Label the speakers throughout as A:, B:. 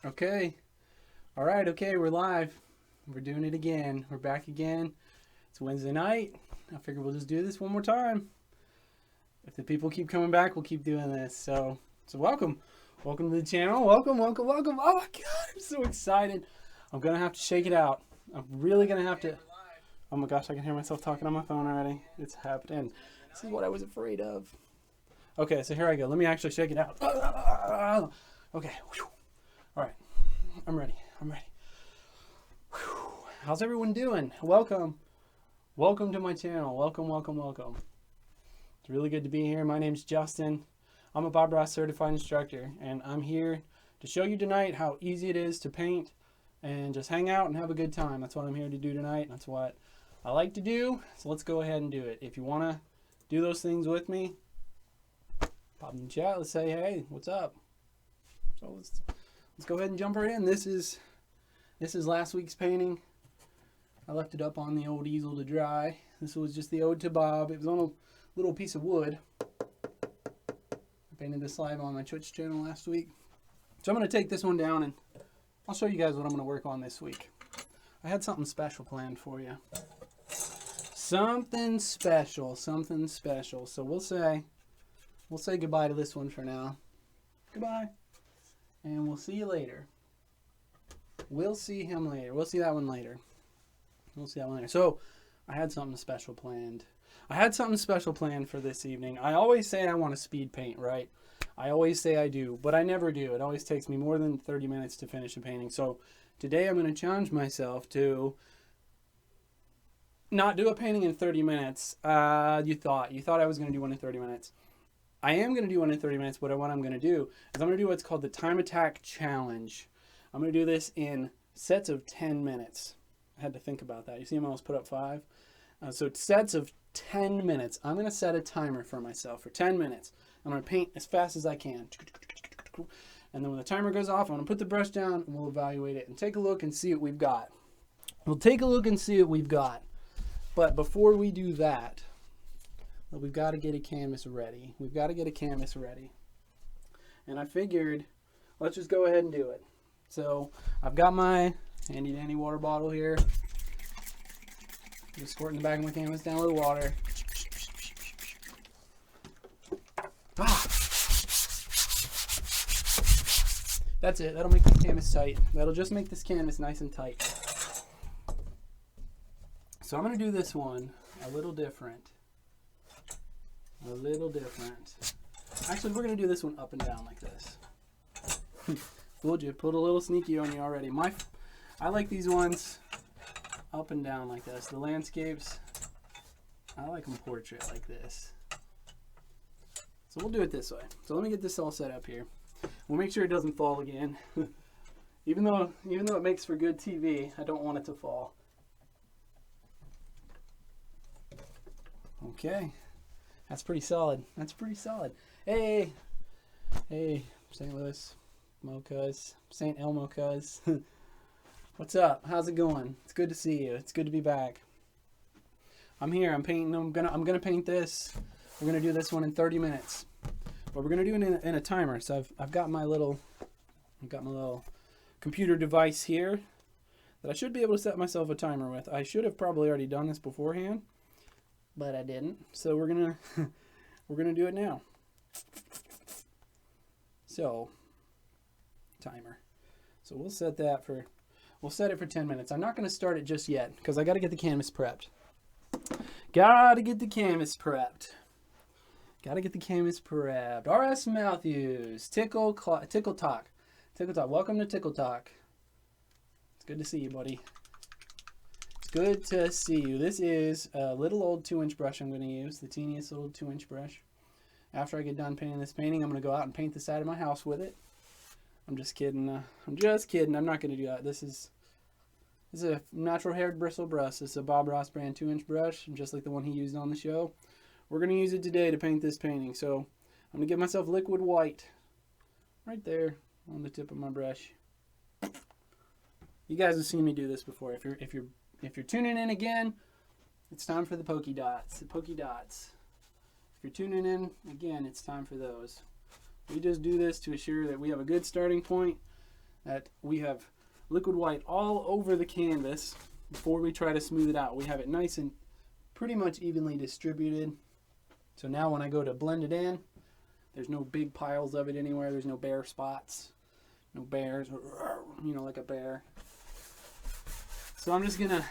A: Okay. All right. Okay. We're live. We're doing it again. We're back again. It's Wednesday night. I figure we'll just do this one more time. If the people keep coming back, we'll keep doing this. So welcome. Welcome to the channel. Welcome. Oh my God. I'm so excited. I'm going to have to shake it out. I'm really going to have to. Oh my gosh. I can hear myself talking on my phone already. It's happening. This is what I was afraid of. Okay. So here I go. Let me actually shake it out. Okay. All right. I'm ready. How's everyone doing? Welcome to my channel. Welcome. It's really good to be here. My name's Justin. I'm a Bob Ross certified instructor, and I'm here to show you tonight how easy it is to paint and just hang out and have a good time. That's what I'm here to do tonight. That's what I like to do. So let's go ahead and do it. If you want to do those things with me, pop in the chat. Let's say, hey, what's up? So let's go ahead and jump right in. This is last week's painting. I left it up on the old easel to dry. This was just the ode to Bob. It was on a little piece of wood. I painted this live on my Twitch channel last week. So I'm going to take this one down and I'll show you guys what I'm going to work on this week. I had something special planned for you. Something special. So we'll say goodbye to this one for now. Goodbye. And we'll see you later. We'll see him later. We'll see that one later. So, I had something special planned. For this evening. I always say I want to speed paint, right? I always say I do, but I never do. It always takes me more than 30 minutes to finish a painting. So, today I'm going to challenge myself to not do a painting in 30 minutes. You thought I was going to do one in 30 minutes. I am going to do one in 30 minutes, but what I'm going to do is I'm going to do what's called the Time Attack Challenge. I'm going to do this in sets of 10 minutes. I had to think about that. You see, I almost put up 5. So sets of 10 minutes. I'm going to set a timer for myself for 10 minutes. I'm going to paint as fast as I can. And then when the timer goes off, I'm going to put the brush down and we'll evaluate it and take a look and see what we've got. But before we do that, we've got to get a canvas ready. And I figured, let's just go ahead and do it. So I've got my handy dandy water bottle here. Just squirting the back of my canvas down with water. That's it. That'll make this canvas tight. That'll just make this canvas nice and tight. So I'm going to do this one a little different. Actually, we're going to do this one up and down like this. Fooled you. Put a little sneaky on you already. I like these ones up and down like this. The landscapes, I like them portrait like this. So we'll do it this way. So let me get this all set up here. We'll make sure it doesn't fall again. even though it makes for good TV, I don't want it to fall. Okay. That's pretty solid. Hey, St. Louis Mochas, St. Elmo Cuz. What's up? How's it going? It's good to see you. It's good to be back. I'm here. I'm painting. I'm gonna paint this. We're gonna do this one in 30 minutes, but we're gonna do it in a timer. So I've got my little computer device here that I should be able to set myself a timer with. I should have probably already done this beforehand, but I didn't. So we're gonna do it now. So timer. So we'll set it for 10 minutes. I'm not going to start it just yet because I got to get the canvas prepped. R.S. Matthews, Tickle Talk. Welcome to Tickle Talk. It's good to see you, buddy. Good to see you. This is a little old 2-inch brush I'm going to use, the teeniest little 2-inch brush. After I get done painting this painting, I'm going to go out and paint the side of my house with it. I'm just kidding. I'm not going to do that. This is a natural haired bristle brush. It's a Bob Ross brand 2-inch brush, just like the one he used on the show. We're going to use it today to paint this painting. So I'm going to give myself liquid white right there on the tip of my brush. You guys have seen me do this before. If you're tuning in again, it's time for the pokey dots. If you're tuning in again, it's time for those. We just do this to assure that we have a good starting point that we have liquid white all over the canvas before we try to smooth it out. We have it nice and pretty much evenly distributed. So now when I go to blend it in, there's no big piles of it anywhere. There's no bare spots, no bears, you know, like a bear. So I'm just gonna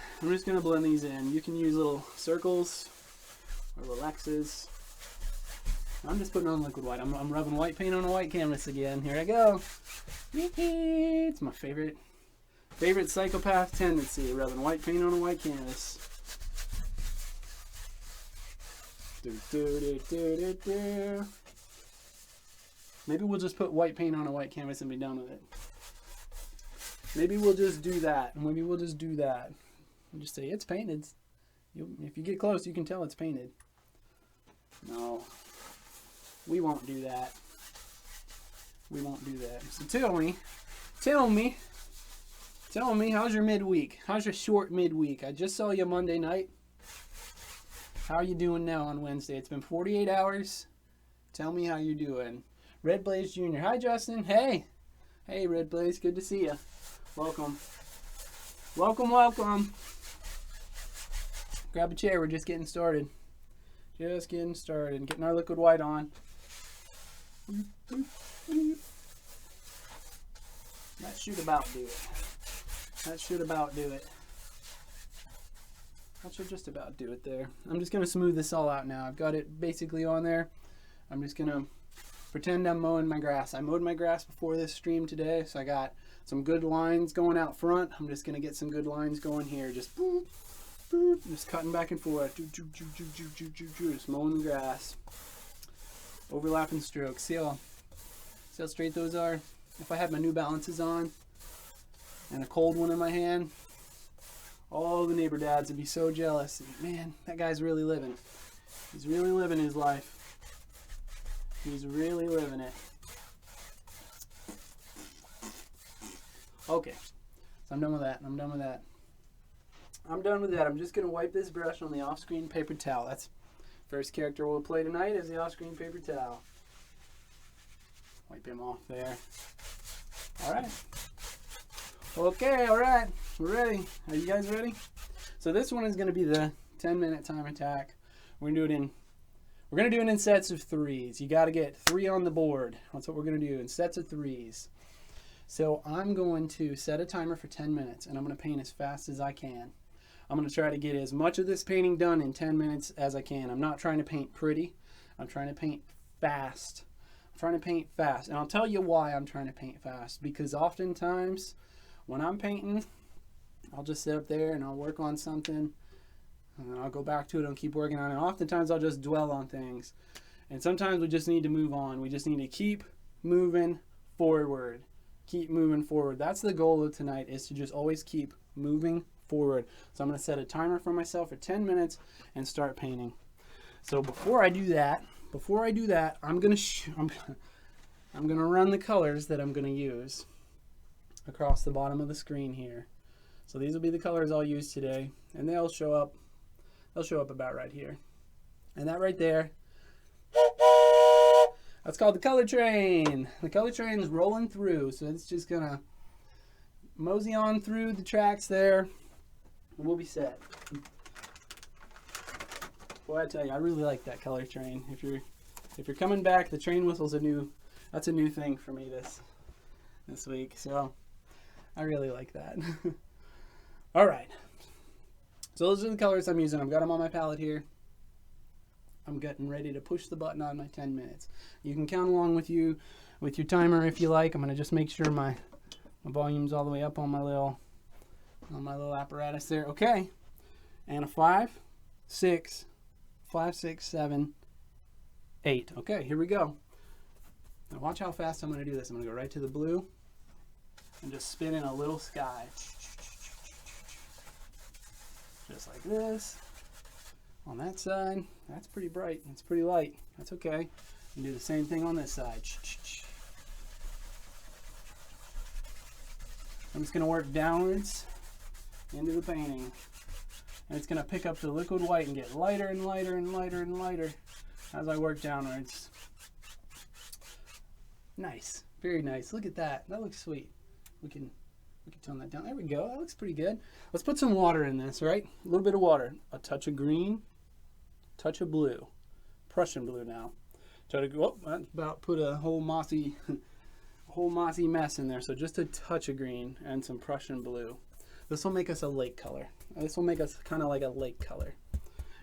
A: blend these in. You can use little circles or little X's. I'm just putting on liquid white. I'm rubbing white paint on a white canvas again. Here I go. It's my favorite psychopath tendency, rubbing white paint on a white canvas. Maybe we'll just put white paint on a white canvas and be done with it. Maybe we'll just do that. Maybe we'll just do that. And just say, it's painted. If you get close, you can tell it's painted. No. We won't do that. We won't do that. So tell me, how's your midweek? How's your short midweek? I just saw you Monday night. How are you doing now on Wednesday? It's been 48 hours. Tell me how you're doing. Red Blaze Jr. Hi, Justin. Hey. Hey, Red Blaze. Good to see you. Welcome. Welcome, welcome. Grab a chair. We're just getting started. Just getting started. Getting our liquid white on. That should about do it. That should about do it. That should just about do it there. I'm just going to smooth this all out now. I've got it basically on there. I'm just going to pretend I'm mowing my grass. I mowed my grass before this stream today, so I got some good lines going out front. I'm just going to get some good lines going here. Just boop, boop, just cutting back and forth. Just mowing the grass. Overlapping strokes. See how straight those are? If I had my New Balances on and a cold one in my hand, all the neighbor dads would be so jealous. Man, that guy's really living. He's really living his life. He's really living it. Okay, so I'm done with that. I'm done with that. I'm done with that. I'm just going to wipe this brush on the off-screen paper towel. That's first character we'll play tonight is the off-screen paper towel. Wipe him off there. All right. Okay, all right. We're ready. Are you guys ready? So this one is going to be the 10-minute time attack. We're going to do it in sets of 3s. You got to get 3 on the board. That's what we're going to do in sets of 3s. So I'm going to set a timer for 10 minutes, and I'm going to paint as fast as I can. I'm going to try to get as much of this painting done in 10 minutes as I can. I'm not trying to paint pretty. I'm trying to paint fast. I'm trying to paint fast. And I'll tell you why I'm trying to paint fast. Because oftentimes when I'm painting, I'll just sit up there and I'll work on something. And then I'll go back to it and keep working on it. Oftentimes I'll just dwell on things. And sometimes we just need to move on. We just need to keep moving forward. Keep moving forward. That's the goal of tonight, is to just always keep moving forward. So I'm going to set a timer for myself for 10 minutes and start painting. So before I do that, I'm going to run the colors that I'm going to use across the bottom of the screen here. So these will be the colors I'll use today, and they'll show up about right here. And that right there, that's called the color train. The color train is rolling through, so it's just gonna mosey on through the tracks there, and we'll be set. Boy, I tell you, I really like that color train. If you're coming back, the train whistle's that's a new thing for me this week. So I really like that. All right. So those are the colors I'm using. I've got them on my palette here. I'm getting ready to push the button on my 10 minutes. You can count along with your timer if you like. I'm going to just make sure my volume's all the way up on my little apparatus there. Okay. And a 5, 6, 7, 8. Okay, here we go. Now watch how fast I'm going to do this. I'm going to go right to the blue and just spin in a little sky. Just like this. On that side, that's pretty bright. It's pretty light. That's okay. And do the same thing on this side. I'm just going to work downwards into the painting. And it's going to pick up the liquid white and get lighter and lighter and lighter and lighter as I work downwards. Nice. Very nice. Look at that. That looks sweet. We can tone that down. There we go. That looks pretty good. Let's put some water in this, right? A little bit of water. A touch of green, touch of blue. Prussian blue now. Try to go, that's about put a whole mossy mess in there. So just a touch of green and some Prussian blue. This will make us a lake color. This will make us kind of like a lake color.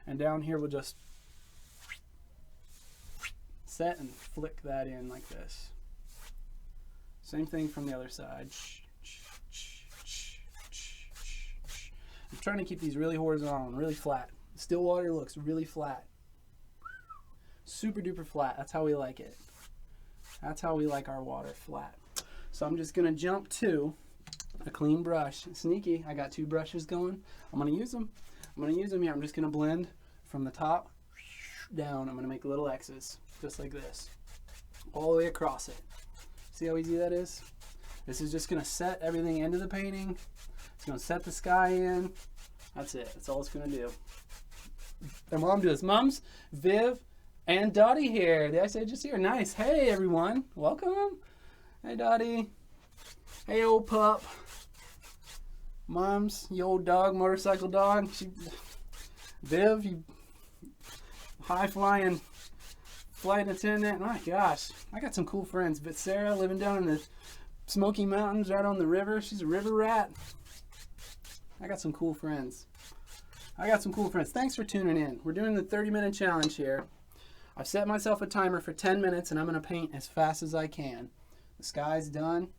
A: And down here we'll just set and flick that in like this. Same thing from the other side. I'm trying to keep these really horizontal and really flat. Still water looks really flat. Super duper flat. That's how we like it. That's how we like our water, flat. So I'm just going to jump to a clean brush. Sneaky. I got 2 brushes going. I'm going to use them. Here. I'm just going to blend from the top down. I'm going to make little X's just like this all the way across it. See how easy that is? This is just going to set everything into the painting. It's going to set the sky in. That's it. That's all it's going to do. And Mom does. Mom's Viv and Dottie here. Did I say just here? Nice. Hey, everyone. Welcome. Hey, Dottie. Hey, old pup. Mom's, you old dog, motorcycle dog. Viv, you high-flying flight attendant. My gosh. I got some cool friends. But Sarah, living down in the Smoky Mountains right on the river. She's a river rat. I got some cool friends. Thanks for tuning in. We're doing the 30-minute challenge here. I've set myself a timer for 10 minutes and I'm going to paint as fast as I can. The sky's done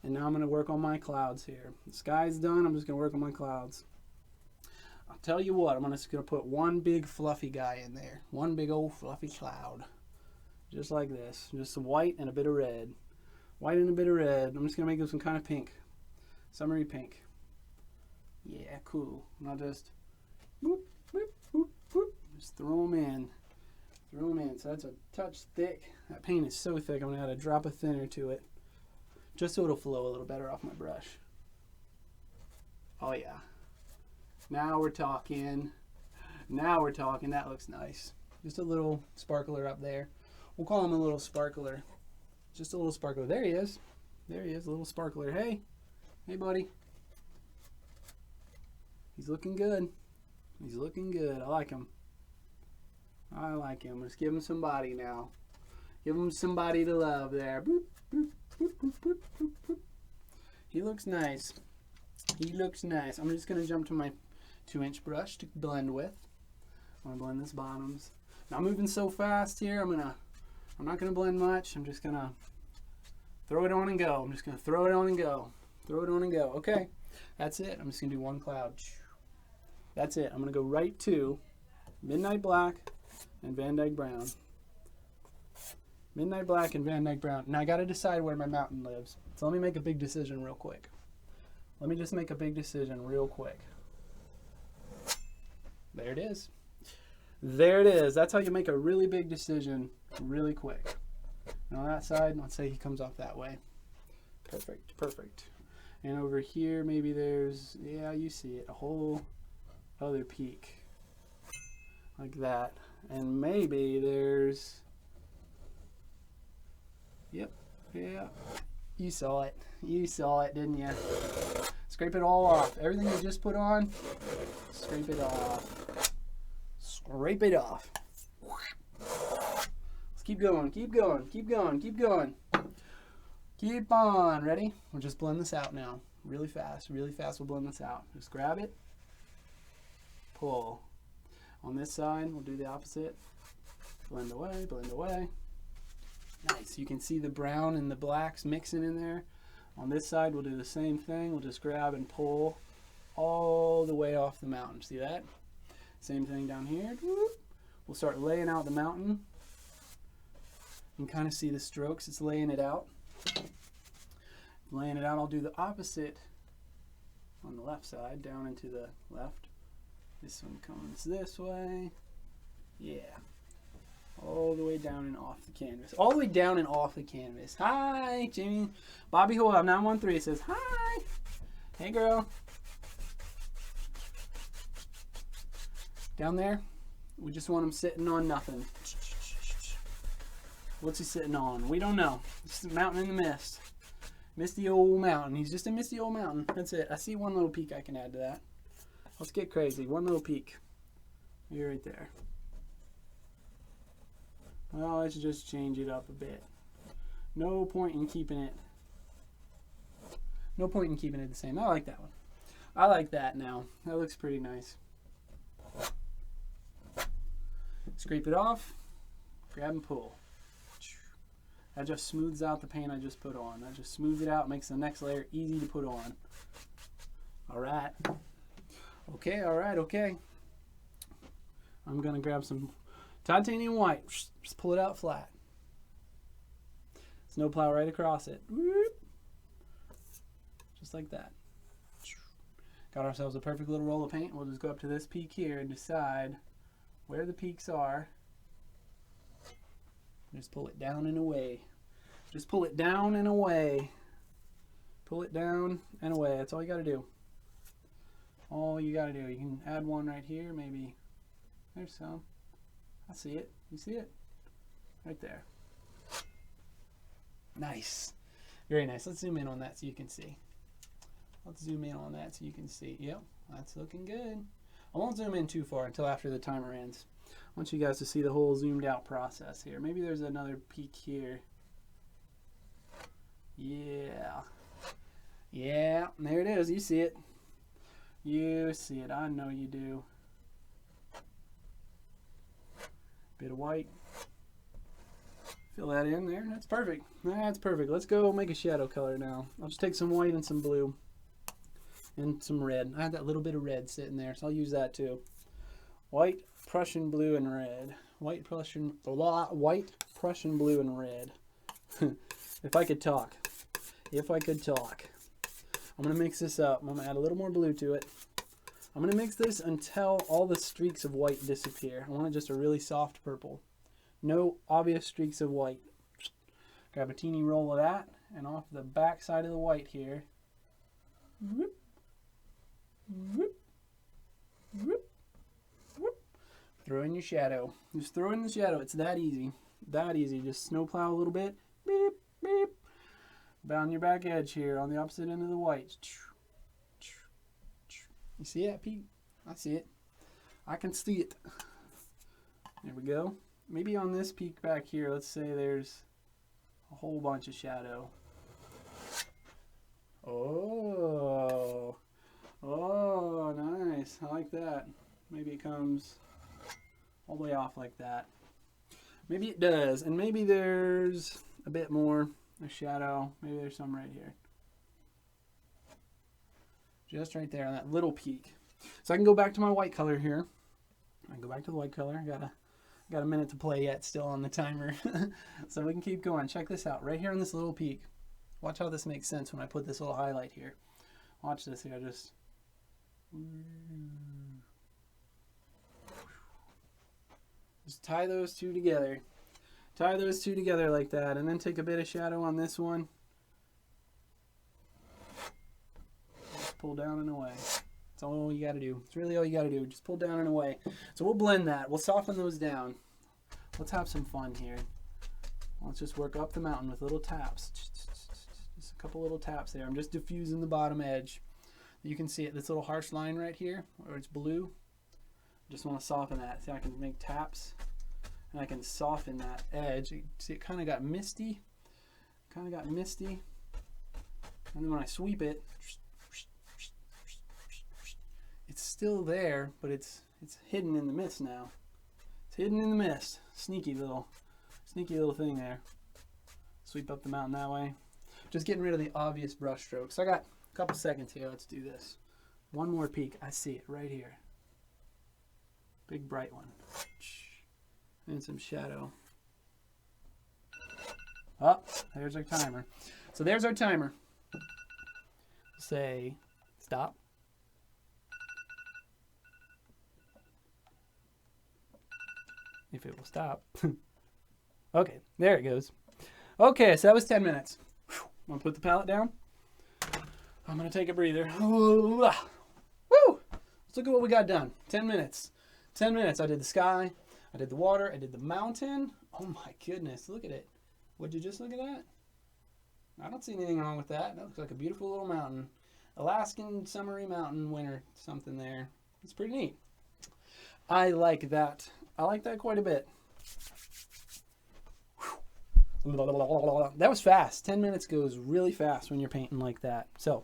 A: and now I'm going to work on my clouds here. The sky's done, I'm just going to work on my clouds. I'll tell you what, I'm just going to put one big fluffy guy in there. One big old fluffy cloud. Just like this. Just some white and a bit of red. White and a bit of red. I'm just going to make them some kind of pink. Summery pink. Yeah, cool. And I'll just whoop, whoop, whoop, whoop. Just throw them in. So that's a touch thick. That paint is so thick, I'm going to add a drop of thinner to it. Just so it'll flow a little better off my brush. Oh yeah. Now we're talking. That looks nice. Just a little sparkler up there. We'll call him a little sparkler. Just a little sparkler. There he is. A little sparkler. Hey, buddy. He's looking good. I like him. Let's give him some body now. Give him somebody to love there. Boop, boop, boop, boop, boop, boop, boop. He looks nice. I'm just going to jump to my 2-inch brush to blend with. I'm going to blend this bottoms. Not moving so fast here. I'm not going to blend much. I'm just going to throw it on and go. Okay. That's it. I'm just going to do one cloud. That's it. I'm going to go right to Midnight Black and Van Dyke Brown. Now I got to decide where my mountain lives. So let me make a big decision real quick. There it is. That's how you make a really big decision really quick. And on that side, let's say he comes off that way. Perfect. And over here, maybe there's, yeah, you see it, a whole other peak. Like that. And maybe there's, yep, yeah, you saw it, didn't you? Scrape it all off. Everything you just put on, scrape it off. Let's keep going. Keep on. Ready? We'll just blend this out now. Really fast we'll blend this out. Just grab it, pull. On this side, we'll do the opposite. Blend away. Nice. You can see the brown and the blacks mixing in there. On this side, we'll do the same thing. We'll just grab and pull all the way off the mountain. See that? Same thing down here. We'll start laying out the mountain. You can kind of see the strokes. It's laying it out. I'll do the opposite on the left side, down into the left. This one comes this way. Yeah. All the way down and off the canvas. Hi, Jamie. Bobby Hole 913 says, hi. Hey, girl. Down there, we just want him sitting on nothing. What's he sitting on? We don't know. It's a mountain in the mist. Misty old mountain. He's just a misty old mountain. That's it. I see one little peak I can add to that. Let's get crazy. One little peak. You're right there. Well, let's just change it up a bit. No point in keeping it. No point in keeping it the same. I like that one. I like that now. That looks pretty nice. Scrape it off. Grab and pull. That just smooths out the paint I just put on. That just smooths it out, makes the next layer easy to put on. All right. Okay, all right, okay. I'm going to grab some titanium white. Just pull it out flat. Snowplow right across it. Just like that. Got ourselves a perfect little roll of paint. We'll just go up to this peak here and decide where the peaks are. Just pull it down and away. Just pull it down and away. Pull it down and away. That's all you got to do. All you got to do. You can add one right here, maybe. There's some. I see it. You see it? Right there. Nice. Very nice. Let's zoom in on that so you can see. Let's zoom in on that so you can see. Yep, that's looking good. I won't zoom in too far until after the timer ends. I want you guys to see the whole zoomed out process here. Maybe there's another peak here. Yeah. Yeah, there it is. You see it. You see it. I know you do. Bit of white. Fill that in there. That's perfect. That's perfect. Let's go make a shadow color now. I'll just take some white and some blue. And some red. I had that little bit of red sitting there, so I'll use that too. White, Prussian blue, and red. White, Prussian blue, and red. If I could talk. If I could talk. I'm going to mix this up. I'm going to add a little more blue to it. I'm going to mix this until all the streaks of white disappear. I want just a really soft purple. No obvious streaks of white. Grab a teeny roll of that, and off the back side of the white here. Whoop. Whoop, whoop, whoop. Throw in your shadow. Just throw in the shadow. It's that easy. That easy. Just snowplow a little bit. Beep, beep. Down your back edge here on the opposite end of the white. You see that, Pete? I see it. I can see it. There we go. Maybe on this peak back here, let's say there's a whole bunch of shadow. Oh. Oh, nice. I like that. Maybe it comes all the way off like that. Maybe it does. And maybe there's a bit more, a shadow. Maybe there's some right here. Just right there on that little peak. So I can go back to my white color here. I can go back to the white color. Got a minute to play yet still on the timer. So we can keep going. Check this out. Right here on this little peak. Watch how this makes sense when I put this little highlight here. Watch this here. Just tie those two together. Tie those two together like that, and then take a bit of shadow on this one. Just pull down and away. That's all you got to do. It's really all you got to do. Just pull down and away. So we'll blend that. We'll soften those down. Let's have some fun here. Let's just work up the mountain with little taps. Just a couple little taps there. I'm just diffusing the bottom edge. You can see it, this little harsh line right here, where it's blue. Just want to soften that. See, I can make taps, and I can soften that edge. You see, it kind of got misty. And then when I sweep it, it's still there, but it's hidden in the mist now. It's hidden in the mist. Sneaky little thing there. Sweep up the mountain that way. Just getting rid of the obvious brush strokes. I got a couple seconds here. Let's do this. One more peak. I see it right here. Big bright one. And some shadow. Oh, there's our timer. So there's our timer. Say stop. If it will stop. Okay, there it goes. Okay, so that was 10 minutes. I'm going to put the palette down. I'm going to take a breather. Woo! Let's look at what we got done. 10 minutes. 10 minutes. I did the sky. I did the water. I did the mountain. Oh my goodness. Look at it. Would you just look at that? I don't see anything wrong with that. That looks like a beautiful little mountain. Alaskan summery mountain, winter, something there. It's pretty neat. I like that. I like that quite a bit. That was fast. 10 minutes goes really fast when you're painting like that. So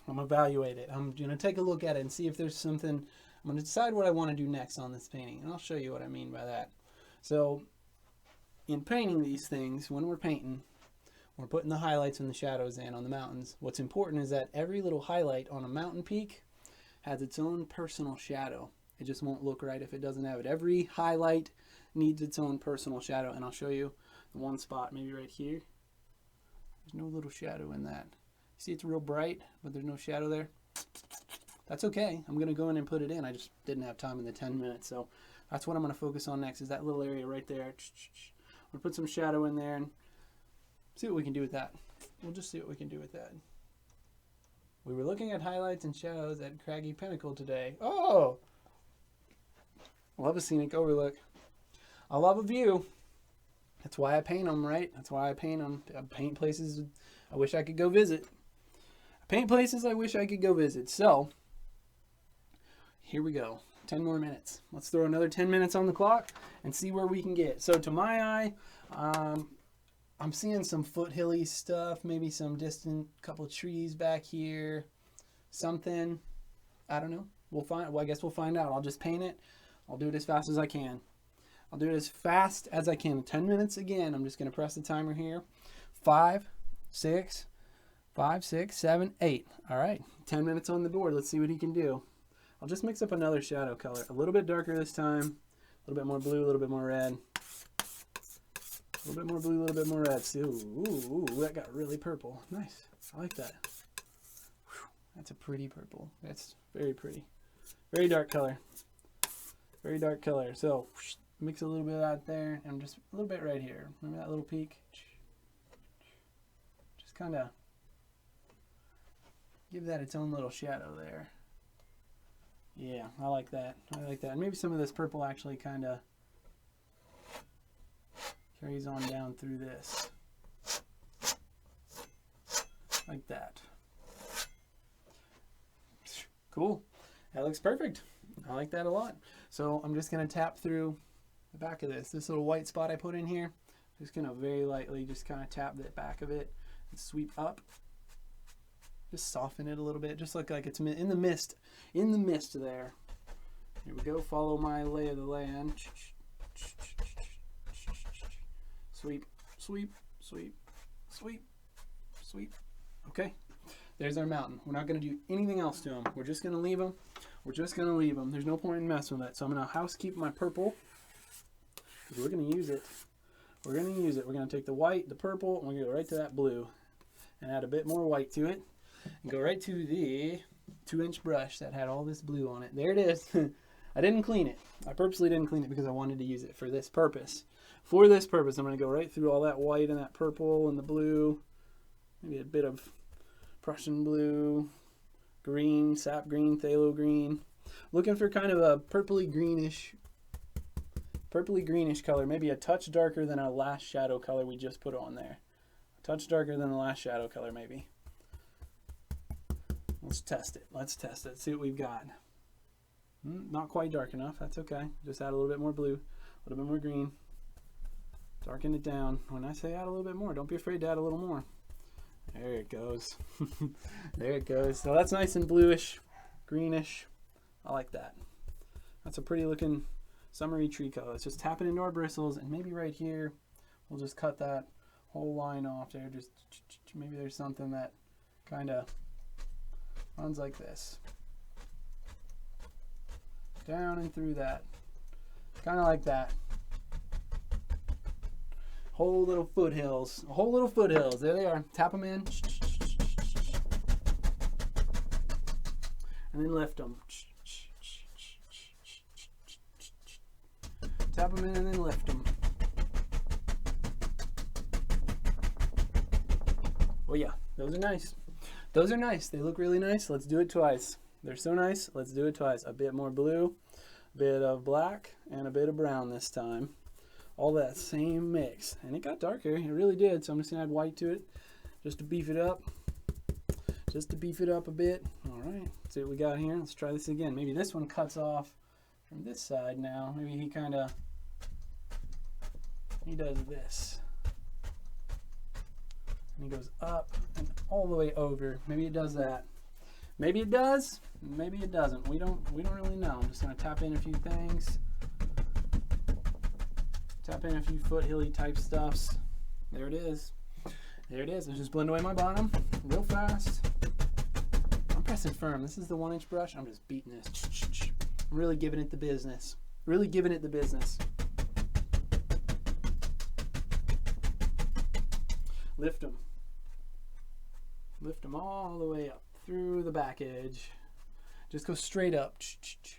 A: I'm going to evaluate it. I'm going to take a look at it and see if there's something. I'm going to decide what I want to do next on this painting, and I'll show you what I mean by that. So in painting these things, when we're painting, we're putting the highlights and the shadows in on the mountains. What's important is that every little highlight on a mountain peak has its own personal shadow. It just won't look right if it doesn't have it. Every highlight needs its own personal shadow, and I'll show you the one spot, maybe right here. There's no little shadow in that. See, it's real bright, but there's no shadow there. That's okay. I'm going to go in and put it in. I just didn't have time in the 10 minutes, so that's what I'm going to focus on next, is that little area right there. I'm going to put some shadow in there and see what we can do with that. We'll just see what we can do with that. We were looking at highlights and shadows at Craggy Pinnacle today. Oh! Love a scenic overlook. I love a view. That's why I paint them, right? That's why I paint them. I paint places I wish I could go visit. I paint places I wish I could go visit. So, here we go. 10 more minutes. Let's throw another 10 minutes on the clock and see where we can get. So, to my eye, I'm seeing some foothilly stuff, maybe some distant couple trees back here, something. I don't know. We'll find. Well, I guess we'll find out. I'll just paint it. I'll do it as fast as I can. I'll do it as fast as I can. 10 minutes again. I'm just going to press the timer here. 5, 6, 7, 8. All right. 10 minutes on the board. Let's see what he can do. I'll just mix up another shadow color. A little bit darker this time. A little bit more blue, a little bit more red. A little bit more blue, a little bit more red. See, ooh, that got really purple. Nice. I like that. Whew, that's a pretty purple. That's very pretty. Very dark color. Very dark color. So, mix a little bit of that there, and just a little bit right here. Remember that little peak? Just kind of give that its own little shadow there. Yeah, I like that. I like that. And maybe some of this purple actually kind of carries on down through this. Like that. Cool. That looks perfect. I like that a lot. So I'm just going to tap through the back of this little white spot I put in here. Just going to very lightly just kind of tap the back of it and sweep up. Just soften it a little bit. Just look like it's in the mist. In the mist there. Here we go. Follow my lay of the land. Sweep, sweep, sweep, sweep, sweep. Okay. There's our mountain. We're not going to do anything else to them. We're just going to leave them. We're just going to leave them. There's no point in messing with it. So I'm going to housekeep my purple. We're going to use it. We're going to use it. We're going to take the white, the purple, and we're going to go right to that blue. And add a bit more white to it. And go right to the 2-inch brush that had all this blue on it. There it is. I didn't clean it. I purposely didn't clean it because I wanted to use it for this purpose. For this purpose, I'm going to go right through all that white and that purple and the blue. Maybe a bit of Prussian blue, green, sap green, phthalo green. Looking for kind of a purpley greenish color. Maybe a touch darker than our last shadow color we just put on there. A touch darker than the last shadow color maybe. Let's test it. Let's test it. See what we've got. Not quite dark enough. That's okay. Just add a little bit more blue, a little bit more green. Darken it down. When I say add a little bit more, don't be afraid to add a little more. There it goes. There it goes. So that's nice and bluish, greenish. I like that. That's a pretty looking summery tree color. Let's just tap it into our bristles, and maybe right here, we'll just cut that whole line off there. Just maybe there's something that kind of runs like this. Down and through that. Kind of like that. Whole little foothills. Whole little foothills. There they are. Tap them in. And then lift them. Tap them in and then lift them. Oh yeah, those are nice. Those are nice. They look really nice. Let's do it twice. They're so nice. Let's do it twice. A bit more blue, a bit of black, and a bit of brown this time. all that same mix. And it got darker, it really did. So I'm just gonna add white to it just to beef it up. Just to beef it up a bit. All right, let's see what we got here. Let's try this again. Maybe this one cuts off from this side now. Maybe he does this. And he goes up and all the way over. Maybe it does that. Maybe it does, maybe it doesn't. We don't really know. I'm just gonna tap in a few things. Tap in a few foothilly type stuffs. There it is. There it is. Let's just blend away my bottom real fast. I'm pressing firm. This is the 1-inch brush. I'm just beating this. I'm really giving it the business. Really giving it the business. Lift them. Lift them all the way up through the back edge. Just go straight up.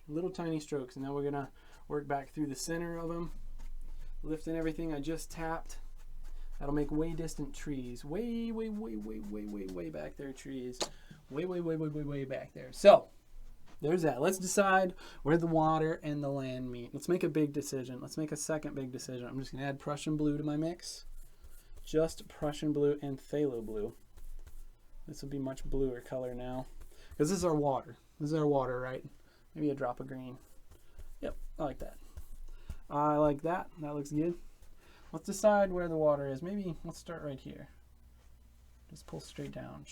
A: Little tiny strokes. And now we're going to work back through the center of them. Lifting everything I just tapped. That'll make way distant trees. Way back there trees. Way back there. So, there's that. Let's decide where the water and the land meet. Let's make a big decision. Let's make a second big decision. I'm just going to add Prussian blue to my mix. Just Prussian blue and phthalo blue. This will be much bluer color now. Because this is our water. This is our water, right? Maybe a drop of green. Yep, I like that. I like that. That looks good. Let's decide where the water is. Maybe let's start right here. Just pull straight down.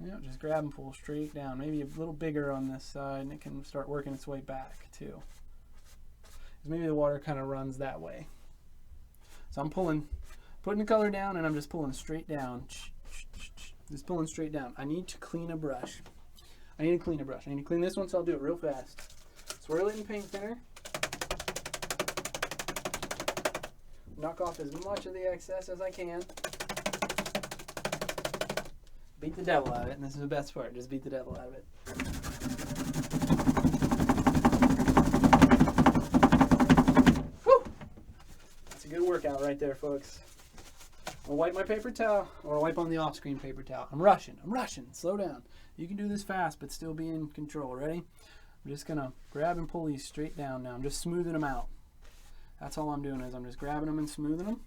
A: Yeah, just grab and pull straight down. Maybe a little bigger on this side, and it can start working its way back too. Maybe the water kind of runs that way. So I'm putting the color down, and I'm just pulling straight down. Just pulling straight down. I need to clean a brush. I need to clean this one, so I'll do it real fast. Swirl it in paint thinner. Knock off as much of the excess as I can. Beat the devil out of it, and this is the best part. Just beat the devil out of it. Good workout right there, folks. I'll wipe my paper towel, or wipe on the off-screen paper towel. I'm rushing. Slow down. You can do this fast, but still be in control. Ready? I'm just gonna grab and pull these straight down now. I'm just smoothing them out. That's all I'm doing, is I'm just grabbing them and smoothing them.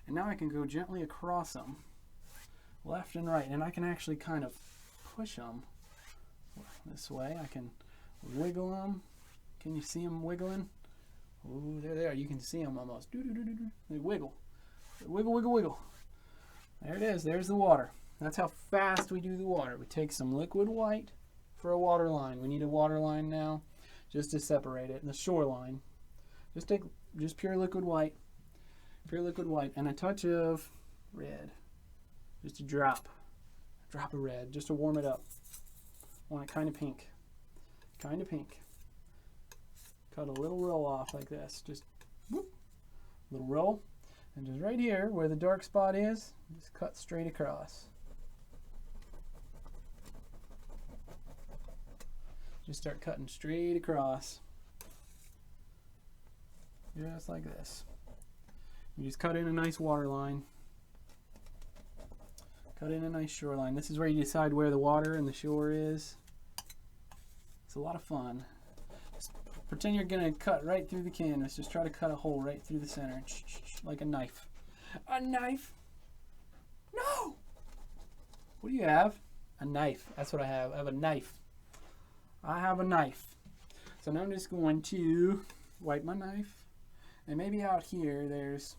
A: And now I can go gently across them, left and right, and I can actually kind of push them this way. I can wiggle them. Can you see them wiggling? Ooh, they're there. You can see them almost. They wiggle. Wiggle. There it is. There's the water. That's how fast we do the water. We take some liquid white for a water line. We need a water line now just to separate it. And the shoreline. Just take pure liquid white. And a touch of red. Just a drop. A drop of red. Just to warm it up. I want it kind of pink. Cut a little roll off like this. Just whoop, little roll. And just right here where the dark spot is, just cut straight across. Just start cutting straight across. Just like this. You just cut in a nice water line. Cut in a nice shoreline. This is where you decide where the water and the shore is. It's a lot of fun. Pretend you're gonna cut right through the canvas. Just try to cut a hole right through the center, like a knife. A knife? No! What do you have? A knife. That's what I have. I have a knife. So now I'm just going to wipe my knife. And maybe out here there's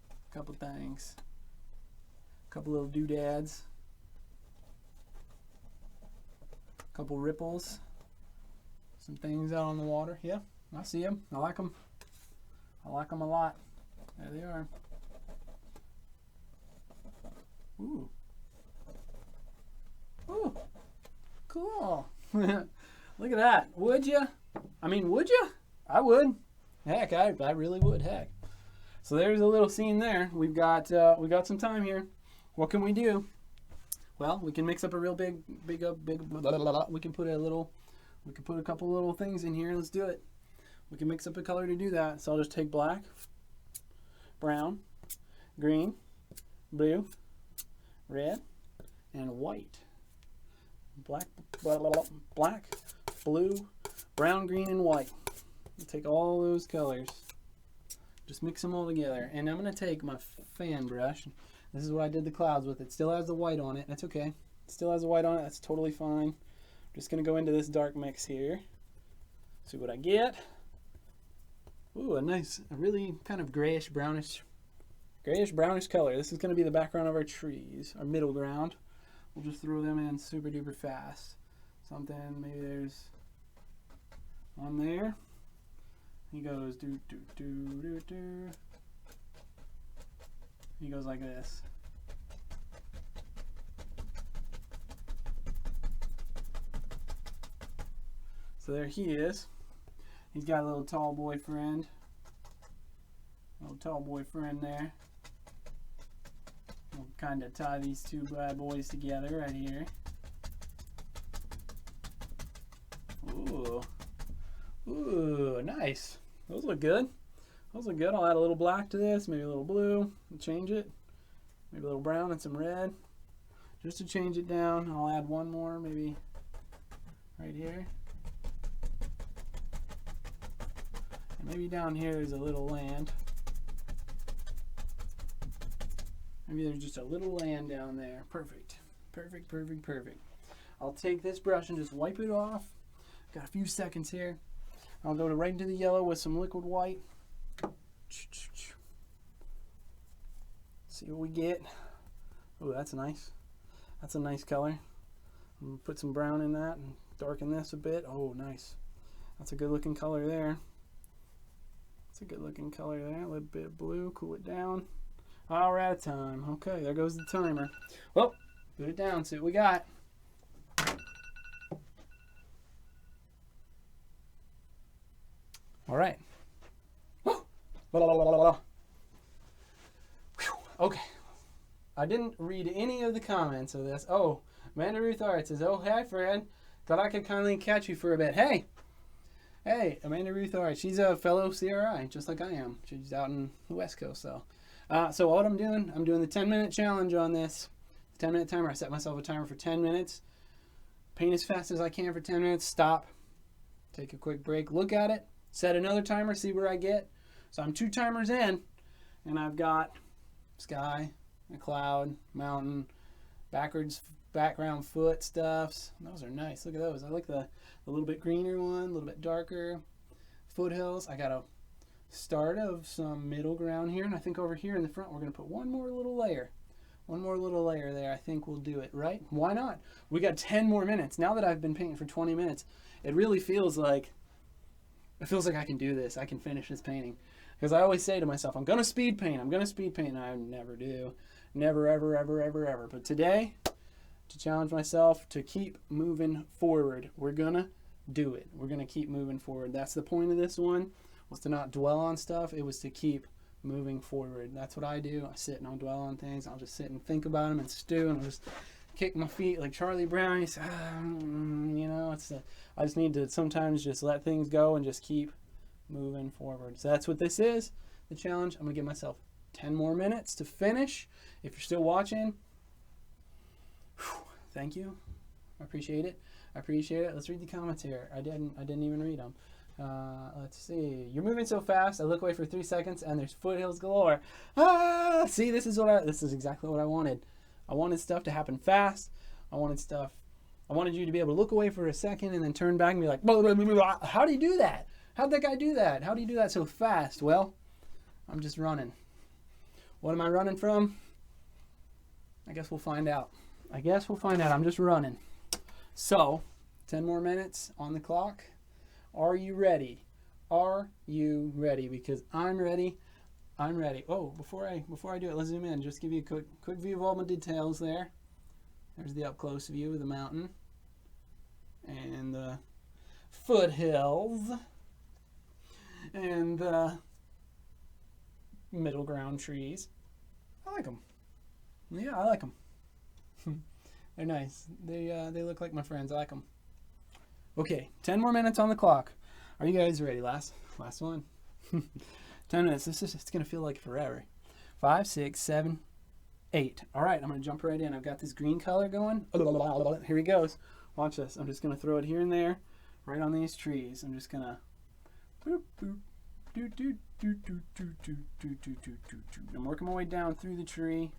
A: a couple things. A couple little doodads. A couple ripples. Some things out on the water. Yeah, I see them. I like them. I like them a lot. There they are. Ooh. Ooh. Cool. Look at that. Would you? I mean, would you? I would. Heck, I really would. Heck. So there's a little scene there. We've got some time here. What can we do? Well, we can mix up a real big. We can put a couple little things in here. Let's do it. We can mix up a color to do that. So I'll just take black, brown, green, blue, red, and white. Black, blue, brown, green, and white. I'll take all those colors, just mix them all together. And I'm going to take my fan brush. This is what I did the clouds with. It still has the white on it. That's okay. It still has the white on it. That's totally fine. I'm just going to go into this dark mix here. See what I get. Ooh, a really kind of grayish brownish color. This is going to be the background of our trees, our middle ground. We'll just throw them in super duper fast. Something, maybe there's on there. He goes do do do do do. He goes like this. So there he is. He's got a little tall boyfriend. Little tall boyfriend there. We'll kind of tie these two bad boys together right here. Ooh. Ooh, nice. Those look good. Those look good. I'll add a little black to this, maybe a little blue, and change it. Maybe a little brown and some red. Just to change it down. I'll add one more, maybe right here. And maybe down here there's a little land. Maybe there's just a little land down there. Perfect. Perfect, perfect, perfect. I'll take this brush and just wipe it off. Got a few seconds here. I'll go right into the yellow with some liquid white. See what we get. Oh, that's nice. That's a nice color. I'm gonna put some brown in that and darken this a bit. Oh, nice. That's a good looking color there. That's a good looking color there. A little bit of blue, cool it down. Oh, we're out of time. Okay, there goes the timer. Well, put it down, see what we got. All right. Okay. I didn't read any of the comments of this. Oh, Amanda Ruth Art says, oh, hi, Fred. Thought I could kindly catch you for a bit. Hey, Amanda Ruth Art. She's a fellow CRI, just like I am. She's out in the West Coast, so. So what I'm doing the 10-minute challenge on this. 10-minute timer. I set myself a timer for 10 minutes. Paint as fast as I can for 10 minutes. Stop. Take a quick break. Look at it. Set another timer. See where I get. So I'm 2 timers in, and I've got sky, a cloud, mountain, background foot stuffs. Those are nice. Look at those. I like the little bit greener one, a little bit darker. Foothills. I got a start of some middle ground here, and I think over here in the front we're going to put one more little layer there. I think we'll do it, right? Why not? We got 10 more minutes. Now that I've been painting for 20 minutes, it really feels like I can do this. I can finish this painting, because I always say to myself, I'm going to speed paint, and I never do. Never, ever, ever, ever, ever. But today, to challenge myself to keep moving forward, we're going to do it. We're going to keep moving forward. That's the point of this one. Was to not dwell on stuff. It was to keep moving forward. That's what I do. I sit and I'll dwell on things. I'll just sit and think about them and stew, and I'll just kick my feet like Charlie Brown. He's, you know, I just need to sometimes just let things go and just keep moving forward. So that's what this is, the challenge. I'm going to give myself 10 more minutes to finish. If you're still watching, thank you. I appreciate it. Let's read the comments here. I didn't even read them. Let's see. You're moving so fast. I look away for 3 seconds and there's foothills galore. See, this is exactly what I wanted. I wanted stuff to happen fast. I wanted you to be able to look away for a second and then turn back and be like, blah, blah, blah, blah. How do you do that? How'd that guy do that? How do you do that so fast? Well, I'm just running. What am I running from? I guess we'll find out. I'm just running. So, 10 more minutes on the clock. Are you ready? Are you ready? Because I'm ready. Oh, before I do it, let's zoom in. Just give you a quick view of all my details there. There's the up close view of the mountain and the foothills and the middle ground trees. I like them. Yeah, I like them. They're nice. They look like my friends. I like them. Okay, 10 more minutes on the clock. Are you guys ready? Last one. 10 minutes. It's going to feel like forever. 5, 6, 7, 8. All right, I'm going to jump right in. I've got this green color going. Here he goes. Watch this. I'm just going to throw it here and there, right on these trees. I'm just gonna boop, boop, do, do, do, do, do, do, do, do, do, do. I'm working my way down through the tree,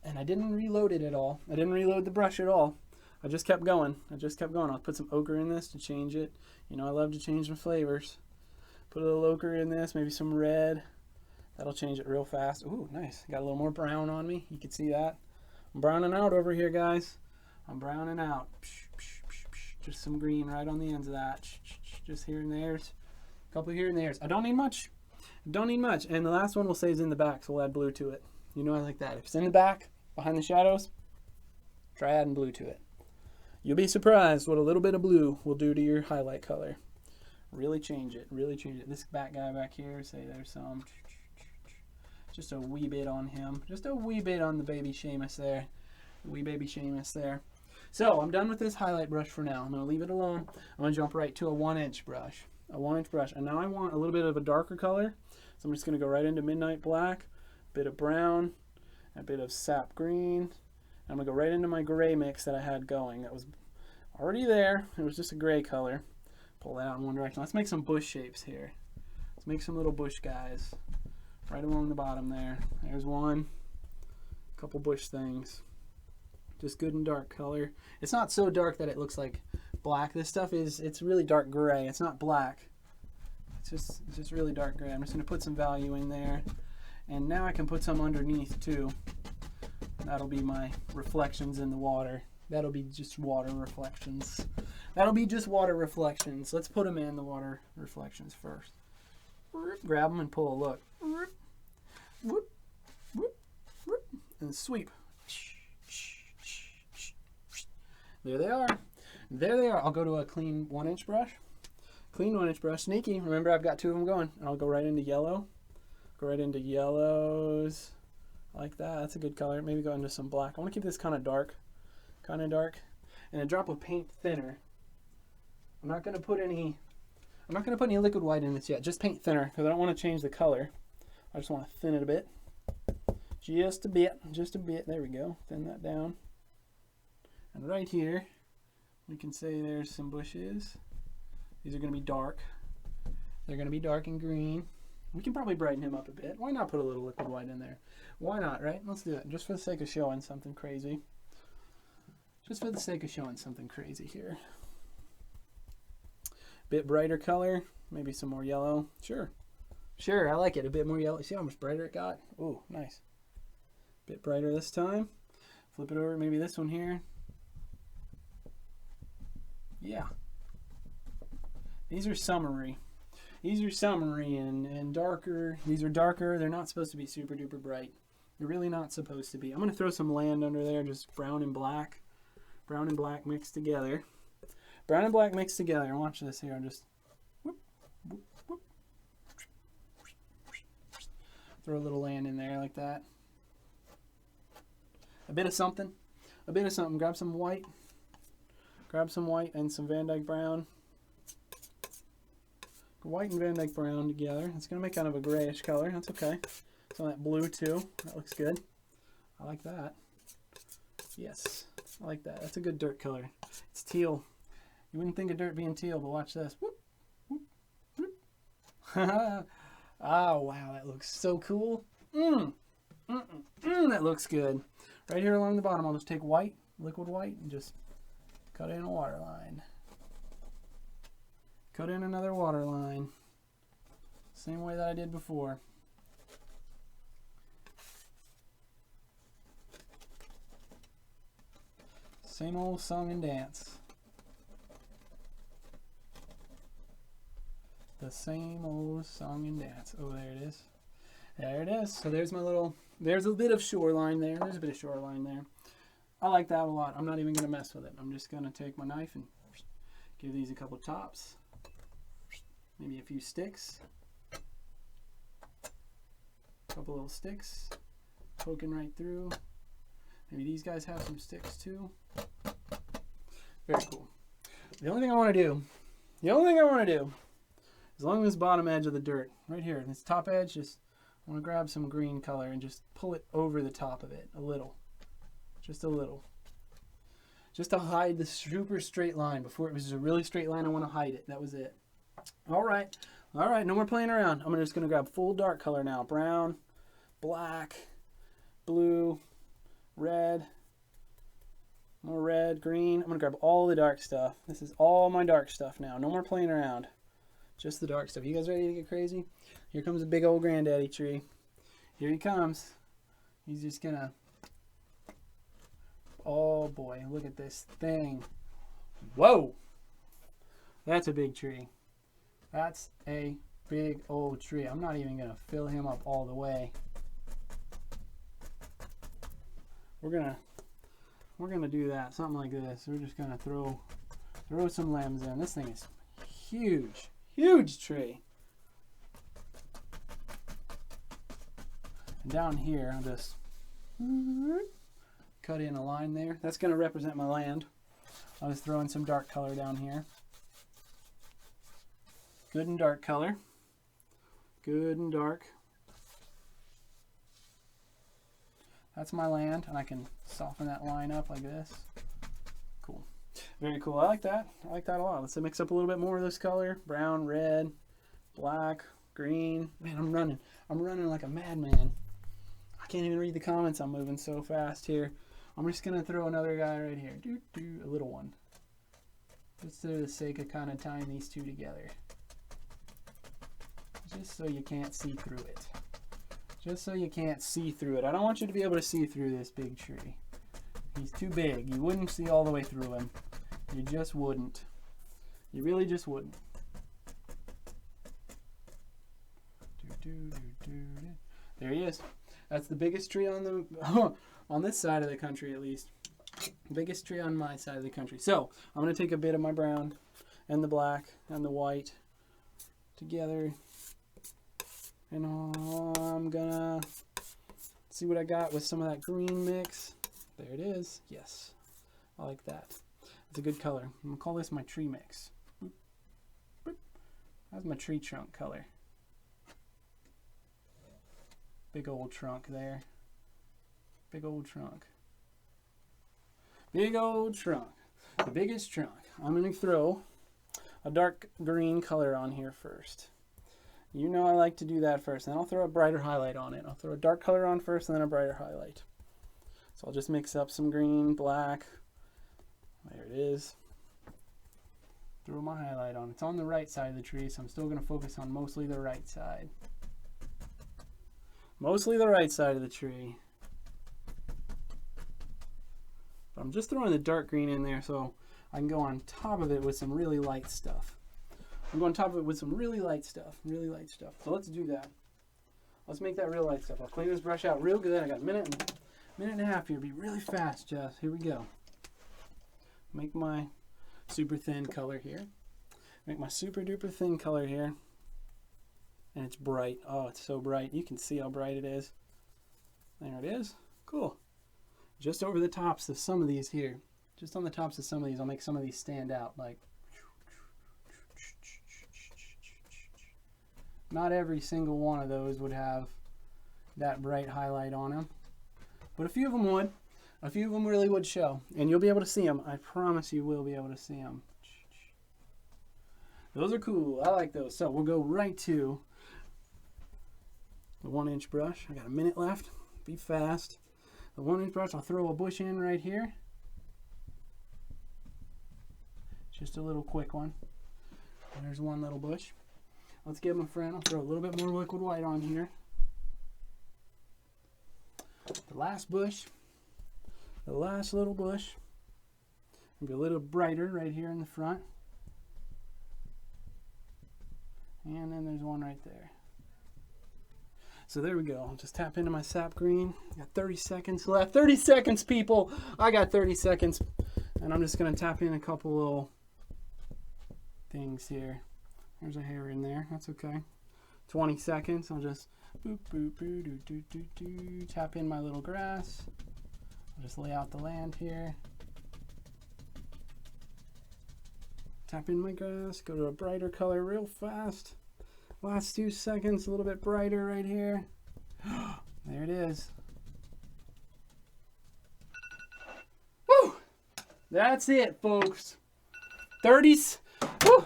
A: and I didn't reload it at all. I didn't reload the brush at all. I just kept going. I'll put some ochre in this to change it. You know, I love to change my flavors. Put a little ochre in this, maybe some red. That'll change it real fast. Ooh, nice. Got a little more brown on me. You can see that. I'm browning out over here, guys. I'm browning out. Just some green right on the ends of that. Just here and there's. A couple here and there's. I don't need much. Don't need much. And the last one we'll say is in the back, so we'll add blue to it. You know I like that. If it's in the back, behind the shadows, try adding blue to it. You'll be surprised what a little bit of blue will do to your highlight color. Really change it. Really change it. This back guy back here, say there's some. Just a wee bit on him. Just a wee bit on the baby Seamus there. Wee baby Seamus there. So I'm done with this highlight brush for now. I'm going to leave it alone. I'm going to jump right to a 1-inch brush. A 1-inch brush. And now I want a little bit of a darker color. So I'm just going to go right into Midnight Black. A bit of brown. A bit of sap green. I'm going to go right into my gray mix that I had going. That was already there. It was just a gray color. Pull that out in one direction. Let's make some bush shapes here. Let's make some little bush guys. Right along the bottom there. There's one. A couple bush things. Just good and dark color. It's not so dark that it looks like black. This stuff it's really dark gray. It's not black. It's just really dark gray. I'm just going to put some value in there. And now I can put some underneath too. That'll be my reflections in the water. That'll be just water reflections. That'll be just water reflections. Let's put them in the water reflections first. Grab them and pull a look. And sweep. There they are. There they are. I'll go to a clean 1-inch brush. Clean 1-inch brush. Sneaky. Remember, I've got 2 of them going. And I'll go right into yellow. Go right into yellows. Like that. That's a good color. Maybe go into some black. I want to keep this kind of dark. Kind of dark. And a drop of paint thinner. I'm not going to put any liquid white in this yet. Just paint thinner because I don't want to change the color. I just want to thin it a bit. Just a bit. Just a bit. There we go. Thin that down. And right here, we can say there's some bushes. These are going to be dark. They're going to be dark and green. We can probably brighten him up a bit. Why not put a little liquid white in there? Why not, right? Let's do it. Just for the sake of showing something crazy. Just for the sake of showing something crazy here. Bit brighter color. Maybe some more yellow. Sure. Sure, I like it. A bit more yellow. See how much brighter it got? Ooh, nice. Bit brighter this time. Flip it over. Maybe this one here. Yeah. These are summery. These are summery and darker. These are darker. They're not supposed to be super duper bright. They're really not supposed to be. I'm going to throw some land under there. Just brown and black. Brown and black mixed together. Brown and black mixed together. Watch this here. I'm just whoop, whoop, whoop. Throw a little land in there like that. A bit of something. A bit of something. Grab some white. Grab some white and some Van Dyke brown. White and Van Dyke brown together. It's going to make kind of a grayish color. That's okay. Some of that blue too. That looks good. I like that. Yes. I like that. That's a good dirt color. It's teal. You wouldn't think of dirt being teal, but watch this. Whoop, whoop, whoop. Oh, wow. That looks so cool. That looks good. Right here along the bottom, I'll just take white, liquid white, and just cut in a water line. Cut in another water line. Same way that I did before. Same old song and dance. The same old song and dance. Oh, there it is. There it is. So there's my little, there's a bit of shoreline there. There's a bit of shoreline there. I like that a lot. I'm not even going to mess with it. I'm just going to take my knife and give these a couple tops. Maybe a few sticks. A couple little sticks. Poking right through. Maybe these guys have some sticks too. Very cool. The only thing I want to do, is along this bottom edge of the dirt, right here, this top edge, just I want to grab some green color and just pull it over the top of it a little. Just a little. just to hide the super straight line. Before it was a really straight line, I want to hide it. That was it. All right, no more playing around. I'm just gonna grab full dark color now. Brown, black, blue, red, more red, green. I'm gonna grab all the dark stuff. This is all my dark stuff now. No more playing around. Just the dark stuff. You guys ready to get crazy? Here comes a big old granddaddy tree. Here he comes. He's just gonna... Oh boy, look at this thing. Whoa! That's a big tree. That's a big old tree. I'm not even gonna fill him up all the way. We're gonna do that, something like this. We're just gonna throw some limbs in. This thing is huge, huge tree. And down here, I'll just cut in a line there. That's gonna represent my land. I was throwing some dark color down here. Good and dark color. Good and dark. That's my land, and I can soften that line up like this. Cool. Very cool. I like that. I like that a lot. Let's mix up a little bit more of this color. Brown, red, black, green. Man, I'm running. I'm running like a madman. I can't even read the comments. I'm moving so fast here. I'm just going to throw another guy right here. A little one. Just for the sake of kind of tying these two together. Just so you can't see through it. Just so you can't see through it. I don't want you to be able to see through this big tree. He's too big. You wouldn't see all the way through him. You just wouldn't. You really just wouldn't. There he is. That's the biggest tree on the on this side of the country, at least. Biggest tree on my side of the country. So I'm going to take a bit of my brown and the black and the white together. And I'm gonna see what I got with some of that green mix. There it is. Yes, I like that. It's a good color. I'm gonna call this my tree mix. Boop, boop. That's my tree trunk color. Big old trunk there. Big old trunk. Big old trunk. The biggest trunk. I'm gonna throw a dark green color on here first. You know I like to do that first. Then I'll throw a brighter highlight on it. I'll throw a dark color on first and then a brighter highlight. So I'll just mix up some green, black. There it is. Throw my highlight on. It's on the right side of the tree, so I'm still going to focus on mostly the right side. Mostly the right side of the tree. But I'm just throwing the dark green in there so I can go on top of it with some really light stuff. I'm going on top of it with some really light stuff. Really light stuff. So let's do that. Let's make that real light stuff. I'll clean this brush out real good. I got a minute and a half here. Be really fast, Jess. Here we go. Make my super thin color here. Make my super duper thin color here. And it's bright. Oh, it's so bright. You can see how bright it is. There it is. Cool. Just over the tops of some of these here. Just on the tops of some of these, I'll make some of these stand out. Like, not every single one of those would have that bright highlight on them, but a few of them would. A few of them really would show, and you'll be able to see them. I promise you will be able to see them. Those are cool. I like those. So we'll go right to the 1-inch brush. I got a minute left. Be fast. The 1-inch brush, I'll throw a bush in right here. Just a little quick one. There's one little bush. Let's give him a friend. I'll throw a little bit more liquid white on here. The last bush, the last little bush, maybe a little brighter right here in the front. And then there's one right there. So there we go. I'll just tap into my sap green. Got 30 seconds left. 30 seconds, people! I got 30 seconds. And I'm just going to tap in a couple little things here. There's a hair in there. That's okay. 20 seconds. I'll just boop, boop, boop, doo, doo, doo, doo. Tap in my little grass. I'll just lay out the land here. Tap in my grass. Go to a brighter color real fast. Last 2 seconds. A little bit brighter right here. There it is. Woo! That's it, folks. 30s. Whew,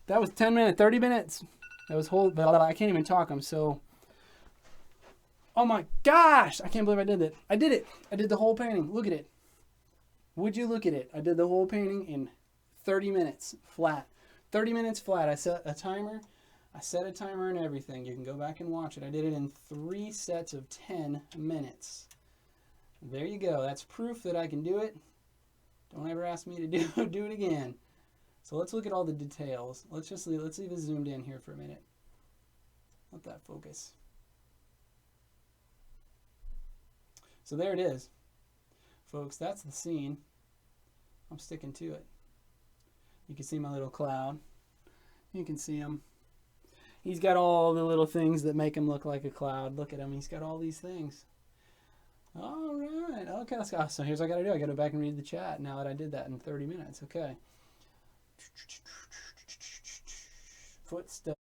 A: that was 10 minutes, 30 minutes. That was whole. I can't even talk. I'm so. Oh my gosh! I can't believe I did it. I did it. I did the whole painting. Look at it. Would you look at it? I did the whole painting in 30 minutes flat. 30 minutes flat. I set a timer. I set a timer and everything. You can go back and watch it. I did it in 3 sets of 10 minutes. There you go. That's proof that I can do it. Don't ever ask me to do it again. So let's look at all the details. Let's leave it zoomed in here for a minute. Let that focus. So there it is. Folks, that's the scene. I'm sticking to it. You can see my little cloud. You can see him. He's got all the little things that make him look like a cloud. Look at him. He's got all these things. All right. Okay, let's go. So here's what I got to do. I got to go back and read the chat now that I did that in 30 minutes. Okay. Footsteps.